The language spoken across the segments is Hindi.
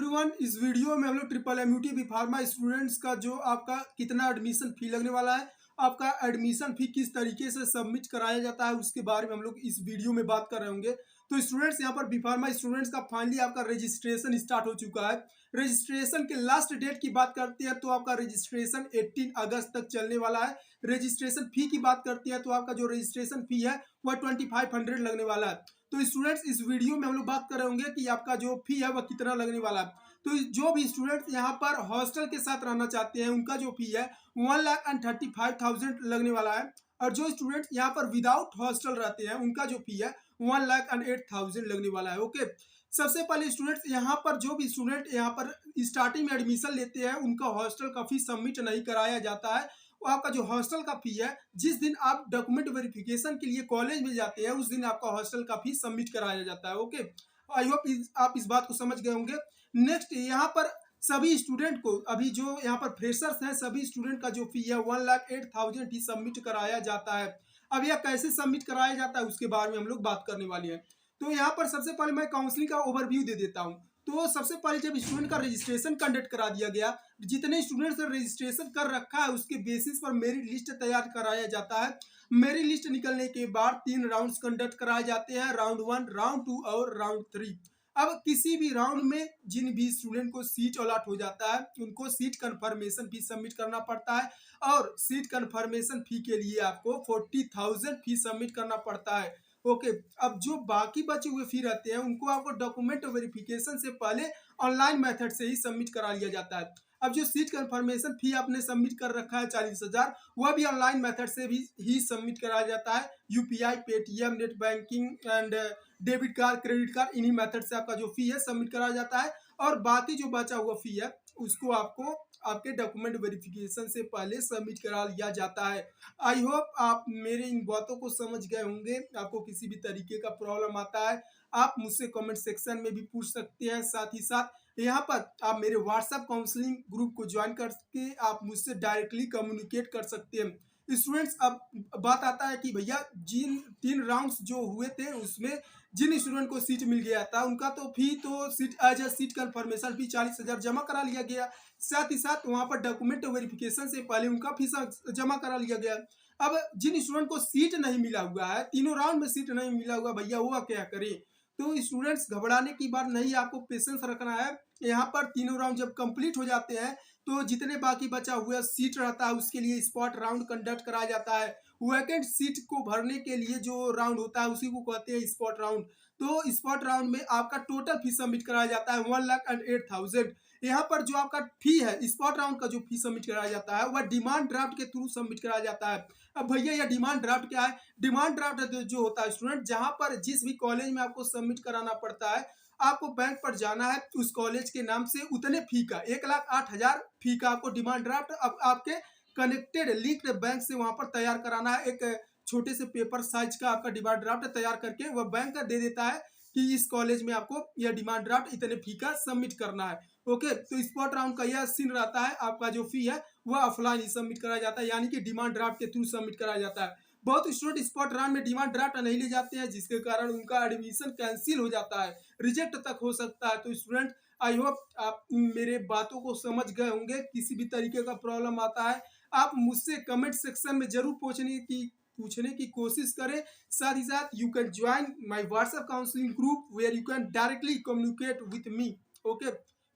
एवरीवन, इस वीडियो में हम लोग ट्रिपल एमयूटी बी फार्मा स्टूडेंट्स का जो आपका कितना एडमिशन फी लगने वाला है, आपका एडमिशन फी किस तरीके से सबमिट कराया जाता है, उसके बारे में हम लोग इस वीडियो में बात कर रहे होंगे। तो स्टूडेंट्स, यहाँ पर बी फार्मा स्टूडेंट्स का फाइनली आपका रजिस्ट्रेशन स्टार्ट हो चुका है। रजिस्ट्रेशन के लास्ट डेट की बात करते हैं तो आपका रजिस्ट्रेशन 18 अगस्त तक चलने वाला है। रजिस्ट्रेशन फी की बात करते हैं तो आपका जो रजिस्ट्रेशन फी है वह 2500 लगने वाला है। तो स्टूडेंट्स, इस वीडियो में हम लोग बात कर रहे होंगे कि आपका जो फी है वह कितना लगने वाला है। तो जो भी स्टूडेंट्स यहाँ पर हॉस्टल के साथ रहना चाहते हैं उनका जो फी है 1,35,000 लगने वाला है। और जो स्टूडेंट्स यहाँ पर विदाउट हॉस्टल रहते हैं उनका जो फी है 1,08,000 लगने वाला है। ओके, सबसे पहले स्टूडेंट्स, यहाँ पर जो भी स्टूडेंट यहाँ पर स्टार्टिंग में एडमिशन लेते हैं उनका हॉस्टल का फी सबमिट नहीं कराया जाता है। वो आपका जो हॉस्टल का फी है, जिस दिन आप डॉक्यूमेंट वेरिफिकेशन के लिए कॉलेज में जाते हैं उस दिन आपका हॉस्टल का फी सबमिट कराया जाता है। ओके, आई होप आप इस बात को समझ गए होंगे। नेक्स्ट, यहाँ पर सभी स्टूडेंट को, अभी जो यहाँ पर फ्रेशर्स हैं, सभी स्टूडेंट का जो फी है 1,08,000 ही सबमिट कराया जाता है। अब यह कैसे सबमिट कराया जाता है उसके बारे में हम लोग बात करने वाले हैं। तो यहाँ पर सबसे पहले मैं काउंसलिंग का ओवरव्यू दे देता हूँ। तो सबसे पहले जब स्टूडेंट का रजिस्ट्रेशन कंडक्ट करा दिया गया, जितने स्टूडेंट्स ने रजिस्ट्रेशन कर रखा है उसके बेसिस पर मेरिट लिस्ट तैयार कराया जाता है। मेरिट लिस्ट निकलने के बाद 3 राउंड्स कंडक्ट कराए जाते हैं, राउंड 1, राउंड 2 और राउंड 3। अब किसी भी राउंड में जिन भी स्टूडेंट को सीट अलॉट हो जाता है उनको सीट कंफर्मेशन फी सबमिट करना पड़ता है। और सीट कंफर्मेशन फी के लिए आपको 40,000 फी सबमिट करना पड़ता है। ओके, अब जो बाकी बचे हुए फी रहते हैं उनको आपको डॉक्यूमेंट वेरिफिकेशन से पहले ऑनलाइन मेथड से ही सबमिट करा लिया जाता है। अब जो सीट कंफर्मेशन फी आपने सबमिट कर रखा है 40,000, वह भी ऑनलाइन मेथड से भी ही सबमिट कराया जाता है। UPI, Paytm, net banking and debit card, credit card, इन्हीं मेथड से आपका जो फी है सबमिट कराया जाता है। और बाकी जो बचा हुआ फी है उसको आपको आपके डॉक्यूमेंट वेरिफिकेशन से पहले सबमिट करा लिया जाता है। आई होप आप मेरे इन बातों को समझ गए होंगे। आपको किसी भी तरीके का प्रॉब्लम आता है आप मुझसे कमेंट सेक्शन में भी पूछ सकते हैं। साथ ही साथ यहाँ पर आप मेरे व्हाट्सएप काउंसलिंग ग्रुप को ज्वाइन करके आप मुझसे डायरेक्टली कम्युनिकेट कर सकते हैं। स्टूडेंट्स, अब बात आता है कि भैया जिन 3 राउंड्स जो हुए थे उसमें जिन स्टूडेंट को सीट मिल गया था उनका तो फी तो seat as a seat confirmation fee 40,000 जमा करा लिया गया। साथ ही साथ वहाँ पर डॉक्यूमेंट वेरिफिकेशन से पहले उनका फीस जमा करा लिया गया। अब जिन स्टूडेंट को सीट नहीं मिला हुआ है, तीनों राउंड में सीट नहीं मिला हुआ, भैया वो क्या करें। तो स्टूडेंट्स, घबराने की बात नहीं, आपको पेशेंस रखना है। यहाँ पर तीनों राउंड जब कंप्लीट हो जाते हैं तो जितने बाकी बचा हुआ सीट रहता है उसके लिए स्पॉट राउंड कंडक्ट कराया जाता है। वैकेंट सीट को भरने के लिए जो राउंड होता है उसी को कहते हैं स्पॉट राउंड। तो स्पॉट राउंड में आपका टोटल फी सबमिट कराया जाता है 1,08,000। यहाँ पर जो आपका फी है, स्पॉट राउंड का जो फी सबमिट कराया जाता है वह डिमांड ड्राफ्ट के थ्रू सबमिट कराया जाता है। अब भैया यह डिमांड ड्राफ्ट क्या है? डिमांड ड्राफ्ट जो होता है स्टूडेंट, जहाँ पर जिस भी कॉलेज में आपको सबमिट कराना पड़ता है, आपको बैंक पर जाना है उस कॉलेज के नाम से उतने फी का 1,08,000 फी का आपको डिमांड ड्राफ्ट अब आपके कनेक्टेड लिंक्ड बैंक से वहां पर तैयार कराना है। एक छोटे से पेपर साइज का आपका डिमांड ड्राफ्ट तैयार करके वह बैंक दे देता है कि इस कॉलेज में आपको यह डिमांड ड्राफ्ट इतने फी का सबमिट करना है। ओके, तो स्पॉट राउंड का यह सीन रहता है, आपका जो फी है वह ऑफलाइन ही सबमिट कराया जाता है, यानी कि डिमांड ड्राफ्ट के थ्रू सबमिट कराया जाता है। बहुत स्टूडेंट स्पॉट राउंड में डिमांड ड्राफ्ट नहीं ले जाते हैं जिसके कारण उनका एडमिशन कैंसिल हो जाता है, रिजेक्ट तक हो सकता है। तो स्टूडेंट, आई होप आप मेरे बातों को समझ गए होंगे। किसी भी तरीके का प्रॉब्लम आता है आप मुझसे कमेंट सेक्शन में जरूर पूछने की कोशिश करें। साथ ही साथ you can join my WhatsApp counselling group where you can directly communicate with me. Okay,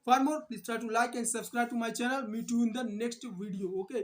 for more please try to like and subscribe to my channel. Meet you in the next video. Okay.